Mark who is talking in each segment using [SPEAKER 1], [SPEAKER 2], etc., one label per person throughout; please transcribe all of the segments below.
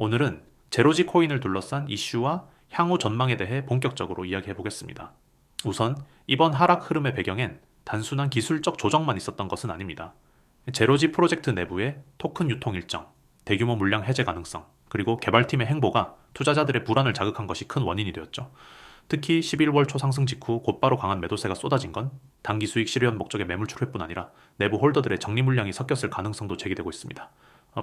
[SPEAKER 1] 오늘은 제로지 코인을 둘러싼 이슈와 향후 전망에 대해 본격적으로 이야기해 보겠습니다. 우선 이번 하락 흐름의 배경엔 단순한 기술적 조정만 있었던 것은 아닙니다. 제로지 프로젝트 내부의 토큰 유통 일정, 대규모 물량 해제 가능성, 그리고 개발팀의 행보가 투자자들의 불안을 자극한 것이 큰 원인이 되었죠. 특히 11월 초 상승 직후 곧바로 강한 매도세가 쏟아진 건 단기 수익 실현 목적의 매물 출회뿐 아니라 내부 홀더들의 정리 물량이 섞였을 가능성도 제기되고 있습니다.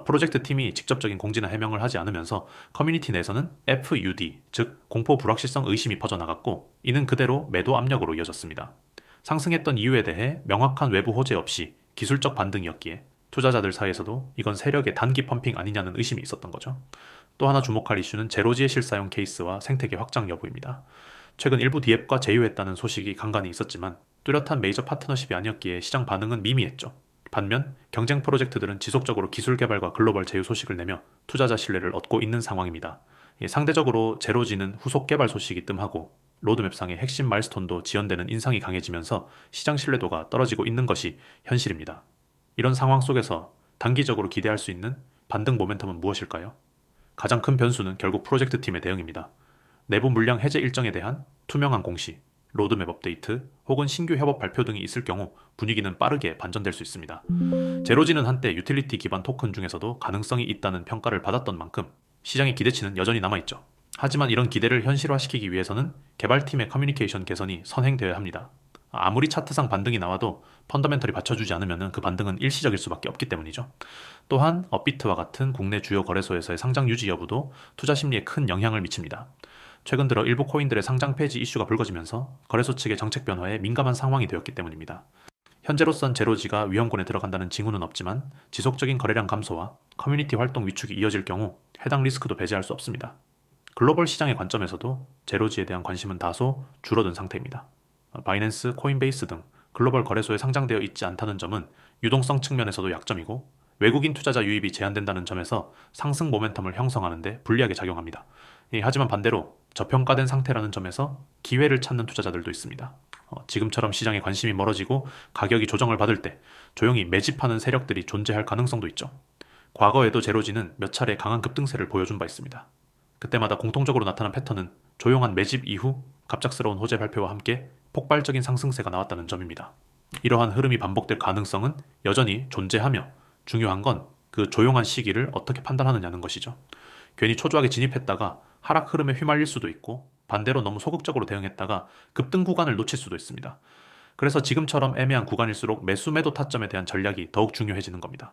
[SPEAKER 1] 프로젝트 팀이 직접적인 공지나 해명을 하지 않으면서 커뮤니티 내에서는 FUD, 즉 공포 불확실성 의심이 퍼져나갔고 이는 그대로 매도 압력으로 이어졌습니다. 상승했던 이유에 대해 명확한 외부 호재 없이 기술적 반등이었기에 투자자들 사이에서도 이건 세력의 단기 펌핑 아니냐는 의심이 있었던 거죠. 또 하나 주목할 이슈는 제로지의 실사용 케이스와 생태계 확장 여부입니다. 최근 일부 디앱과 제휴했다는 소식이 간간히 있었지만 뚜렷한 메이저 파트너십이 아니었기에 시장 반응은 미미했죠. 반면 경쟁 프로젝트들은 지속적으로 기술 개발과 글로벌 제휴 소식을 내며 투자자 신뢰를 얻고 있는 상황입니다. 상대적으로 제로지는 후속 개발 소식이 뜸하고 로드맵상의 핵심 마일스톤도 지연되는 인상이 강해지면서 시장 신뢰도가 떨어지고 있는 것이 현실입니다. 이런 상황 속에서 단기적으로 기대할 수 있는 반등 모멘텀은 무엇일까요? 가장 큰 변수는 결국 프로젝트 팀의 대응입니다. 내부 물량 해제 일정에 대한 투명한 공시, 로드맵 업데이트 혹은 신규 협업 발표 등이 있을 경우 분위기는 빠르게 반전될 수 있습니다. 제로지는 한때 유틸리티 기반 토큰 중에서도 가능성이 있다는 평가를 받았던 만큼 시장의 기대치는 여전히 남아있죠. 하지만 이런 기대를 현실화시키기 위해서는 개발팀의 커뮤니케이션 개선이 선행되어야 합니다. 아무리 차트상 반등이 나와도 펀더멘털이 받쳐주지 않으면 그 반등은 일시적일 수밖에 없기 때문이죠. 또한 업비트와 같은 국내 주요 거래소에서의 상장 유지 여부도 투자 심리에 큰 영향을 미칩니다. 최근 들어 일부 코인들의 상장 폐지 이슈가 불거지면서 거래소 측의 정책 변화에 민감한 상황이 되었기 때문입니다. 현재로선 제로지가 위험군에 들어간다는 징후는 없지만 지속적인 거래량 감소와 커뮤니티 활동 위축이 이어질 경우 해당 리스크도 배제할 수 없습니다. 글로벌 시장의 관점에서도 제로지에 대한 관심은 다소 줄어든 상태입니다. 바이낸스, 코인베이스 등 글로벌 거래소에 상장되어 있지 않다는 점은 유동성 측면에서도 약점이고 외국인 투자자 유입이 제한된다는 점에서 상승 모멘텀을 형성하는 데 불리하게 작용합니다. 하지만 반대로 저평가된 상태라는 점에서 기회를 찾는 투자자들도 있습니다. 지금처럼 시장에 관심이 멀어지고 가격이 조정을 받을 때 조용히 매집하는 세력들이 존재할 가능성도 있죠. 과거에도 제로지는 몇 차례 강한 급등세를 보여준 바 있습니다. 그때마다 공통적으로 나타난 패턴은 조용한 매집 이후 갑작스러운 호재 발표와 함께 폭발적인 상승세가 나왔다는 점입니다. 이러한 흐름이 반복될 가능성은 여전히 존재하며 중요한 건 그 조용한 시기를 어떻게 판단하느냐는 것이죠. 괜히 초조하게 진입했다가 하락 흐름에 휘말릴 수도 있고 반대로 너무 소극적으로 대응했다가 급등 구간을 놓칠 수도 있습니다. 그래서 지금처럼 애매한 구간일수록 매수 매도 타점에 대한 전략이 더욱 중요해지는 겁니다.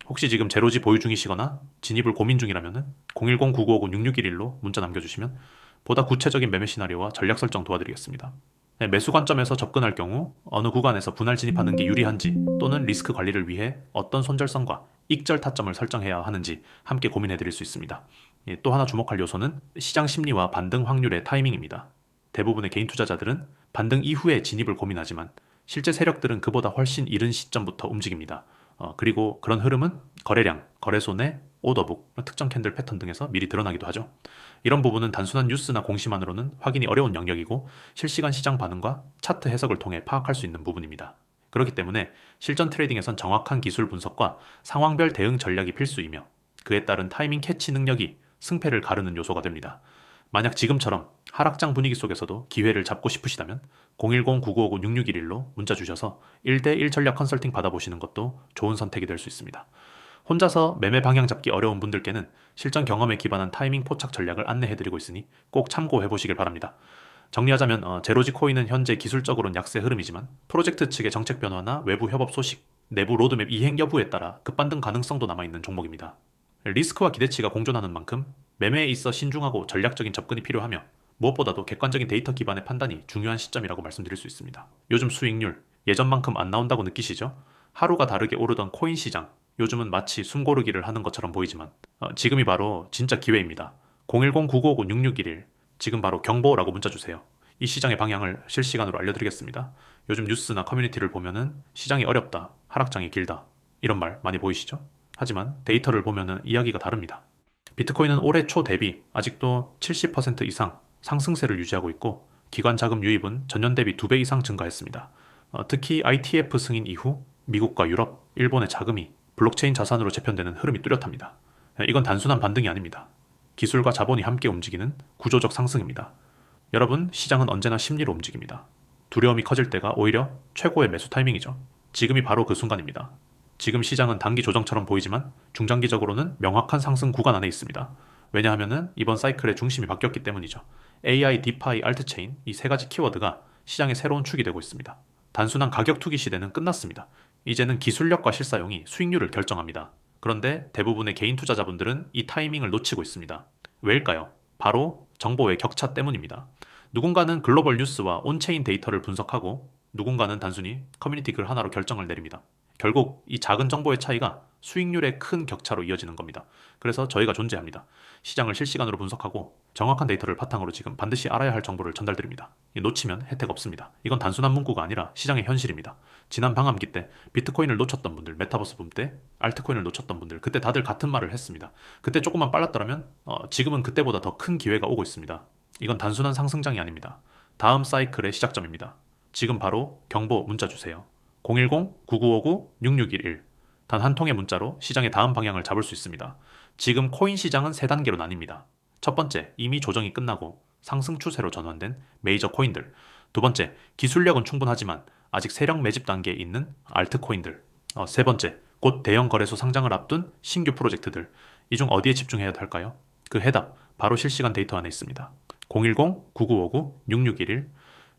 [SPEAKER 1] 혹시 지금 제로지 보유 중이시거나 진입을 고민 중이라면 010-9959-6611로 문자 남겨주시면 보다 구체적인 매매 시나리오와 전략 설정 도와드리겠습니다. 매수 관점에서 접근할 경우 어느 구간에서 분할 진입하는 게 유리한지 또는 리스크 관리를 위해 어떤 손절성과 익절 타점을 설정해야 하는지 함께 고민해드릴 수 있습니다. 또 하나 주목할 요소는 시장 심리와 반등 확률의 타이밍입니다. 대부분의 개인 투자자들은 반등 이후에 진입을 고민하지만 실제 세력들은 그보다 훨씬 이른 시점부터 움직입니다. 그리고 그런 흐름은 거래량, 거래소 내 오더북, 특정 캔들 패턴 등에서 미리 드러나기도 하죠. 이런 부분은 단순한 뉴스나 공시만으로는 확인이 어려운 영역이고 실시간 시장 반응과 차트 해석을 통해 파악할 수 있는 부분입니다. 그렇기 때문에 실전 트레이딩에선 정확한 기술 분석과 상황별 대응 전략이 필수이며 그에 따른 타이밍 캐치 능력이 승패를 가르는 요소가 됩니다. 만약 지금처럼 하락장 분위기 속에서도 기회를 잡고 싶으시다면 010-9959-6611로 문자 주셔서 1대1 전략 컨설팅 받아보시는 것도 좋은 선택이 될 수 있습니다. 혼자서 매매 방향 잡기 어려운 분들께는 실전 경험에 기반한 타이밍 포착 전략을 안내해드리고 있으니 꼭 참고해보시길 바랍니다. 정리하자면 제로지 코인은 현재 기술적으로는 약세 흐름이지만 프로젝트 측의 정책 변화나 외부 협업 소식, 내부 로드맵 이행 여부에 따라 급반등 가능성도 남아있는 종목입니다. 리스크와 기대치가 공존하는 만큼 매매에 있어 신중하고 전략적인 접근이 필요하며 무엇보다도 객관적인 데이터 기반의 판단이 중요한 시점이라고 말씀드릴 수 있습니다. 요즘 수익률 예전만큼 안 나온다고 느끼시죠? 하루가 다르게 오르던 코인 시장, 요즘은 마치 숨고르기를 하는 것처럼 보이지만 지금이 바로 진짜 기회입니다. 010-9959-6611 지금 바로 경보라고 문자 주세요. 이 시장의 방향을 실시간으로 알려드리겠습니다. 요즘 뉴스나 커뮤니티를 보면은 시장이 어렵다, 하락장이 길다 이런 말 많이 보이시죠? 하지만 데이터를 보면은 이야기가 다릅니다. 비트코인은 올해 초 대비 아직도 70% 이상 상승세를 유지하고 있고 기관 자금 유입은 전년 대비 2배 이상 증가했습니다. 특히 ITF 승인 이후 미국과 유럽, 일본의 자금이 블록체인 자산으로 재편되는 흐름이 뚜렷합니다. 이건 단순한 반등이 아닙니다. 기술과 자본이 함께 움직이는 구조적 상승입니다. 여러분, 시장은 언제나 심리로 움직입니다. 두려움이 커질 때가 오히려 최고의 매수 타이밍이죠. 지금이 바로 그 순간입니다. 지금 시장은 단기 조정처럼 보이지만 중장기적으로는 명확한 상승 구간 안에 있습니다. 왜냐하면 이번 사이클의 중심이 바뀌었기 때문이죠. AI, 디파이, 알트체인 이 세 가지 키워드가 시장의 새로운 축이 되고 있습니다. 단순한 가격 투기 시대는 끝났습니다. 이제는 기술력과 실사용이 수익률을 결정합니다. 그런데 대부분의 개인 투자자분들은 이 타이밍을 놓치고 있습니다. 왜일까요? 바로 정보의 격차 때문입니다. 누군가는 글로벌 뉴스와 온체인 데이터를 분석하고 누군가는 단순히 커뮤니티 글 하나로 결정을 내립니다. 결국 이 작은 정보의 차이가 수익률의 큰 격차로 이어지는 겁니다. 그래서 저희가 존재합니다. 시장을 실시간으로 분석하고 정확한 데이터를 바탕으로 지금 반드시 알아야 할 정보를 전달드립니다. 놓치면 혜택 없습니다. 이건 단순한 문구가 아니라 시장의 현실입니다. 지난 방암기 때 비트코인을 놓쳤던 분들, 메타버스 붐 때 알트코인을 놓쳤던 분들, 그때 다들 같은 말을 했습니다. 그때 조금만 빨랐더라면 지금은 그때보다 더 큰 기회가 오고 있습니다. 이건 단순한 상승장이 아닙니다. 다음 사이클의 시작점입니다. 지금 바로 경보 문자 주세요. 010-9959-6611 단 한 통의 문자로 시장의 다음 방향을 잡을 수 있습니다. 지금 코인 시장은 세 단계로 나뉩니다. 첫 번째, 이미 조정이 끝나고 상승 추세로 전환된 메이저 코인들. 두 번째, 기술력은 충분하지만 아직 세력 매집 단계에 있는 알트코인들. 세 번째, 곧 대형 거래소 상장을 앞둔 신규 프로젝트들. 이 중 어디에 집중해야 할까요? 그 해답, 바로 실시간 데이터 안에 있습니다. 010-9959-6611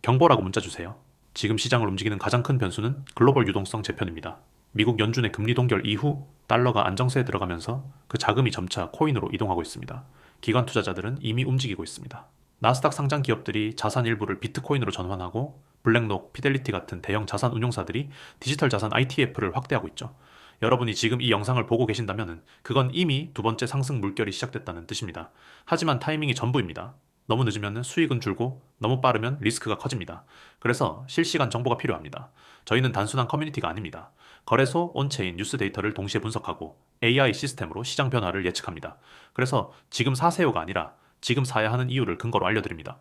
[SPEAKER 1] 경보라고 문자 주세요. 지금 시장을 움직이는 가장 큰 변수는 글로벌 유동성 재편입니다. 미국 연준의 금리 동결 이후 달러가 안정세에 들어가면서 그 자금이 점차 코인으로 이동하고 있습니다. 기관 투자자들은 이미 움직이고 있습니다. 나스닥 상장 기업들이 자산 일부를 비트코인으로 전환하고 블랙록, 피델리티 같은 대형 자산 운용사들이 디지털 자산 ITF를 확대하고 있죠. 여러분이 지금 이 영상을 보고 계신다면 그건 이미 두 번째 상승 물결이 시작됐다는 뜻입니다. 하지만 타이밍이 전부입니다. 너무 늦으면 수익은 줄고 너무 빠르면 리스크가 커집니다. 그래서 실시간 정보가 필요합니다. 저희는 단순한 커뮤니티가 아닙니다. 거래소, 온체인, 뉴스 데이터를 동시에 분석하고 AI 시스템으로 시장 변화를 예측합니다. 그래서 지금 사세요가 아니라 지금 사야 하는 이유를 근거로 알려드립니다.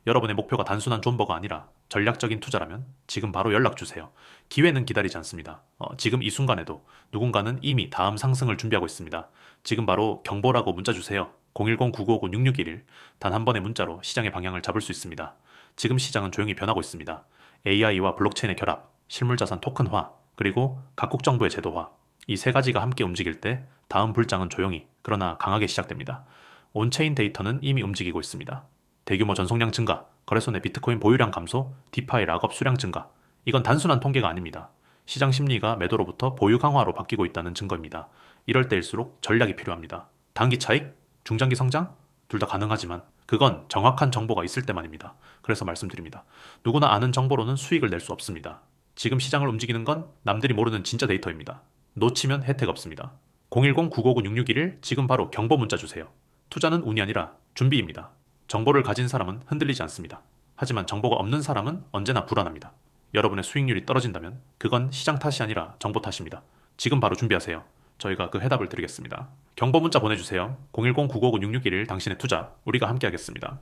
[SPEAKER 1] 여러분의 목표가 단순한 존버가 아니라 전략적인 투자라면 지금 바로 연락주세요. 기회는 기다리지 않습니다. 지금 이 순간에도 누군가는 이미 다음 상승을 준비하고 있습니다. 지금 바로 경보라고 문자 주세요. 010-9959-6611 단 한 번의 문자로 시장의 방향을 잡을 수 있습니다. 지금 시장은 조용히 변하고 있습니다. AI와 블록체인의 결합, 실물자산 토큰화, 그리고 각국 정부의 제도화 이 세 가지가 함께 움직일 때 다음 불장은 조용히 그러나 강하게 시작됩니다. 온체인 데이터는 이미 움직이고 있습니다. 대규모 전송량 증가, 거래소 내 비트코인 보유량 감소, 디파이 락업 수량 증가 이건 단순한 통계가 아닙니다. 시장 심리가 매도로부터 보유 강화로 바뀌고 있다는 증거입니다. 이럴 때일수록 전략이 필요합니다. 단기 차익, 중장기 성장? 둘 다 가능하지만 그건 정확한 정보가 있을 때만입니다. 그래서 말씀드립니다. 누구나 아는 정보로는 수익을 낼 수 없습니다. 지금 시장을 움직이는 건 남들이 모르는 진짜 데이터입니다. 놓치면 혜택 없습니다. 010-9959-6611 지금 바로 경보 문자 주세요. 투자는 운이 아니라 준비입니다. 정보를 가진 사람은 흔들리지 않습니다. 하지만 정보가 없는 사람은 언제나 불안합니다. 여러분의 수익률이 떨어진다면 그건 시장 탓이 아니라 정보 탓입니다. 지금 바로 준비하세요. 저희가 그 해답을 드리겠습니다. 경보 문자 보내주세요. 010-9959-6611 당신의 투자, 우리가 함께 하겠습니다.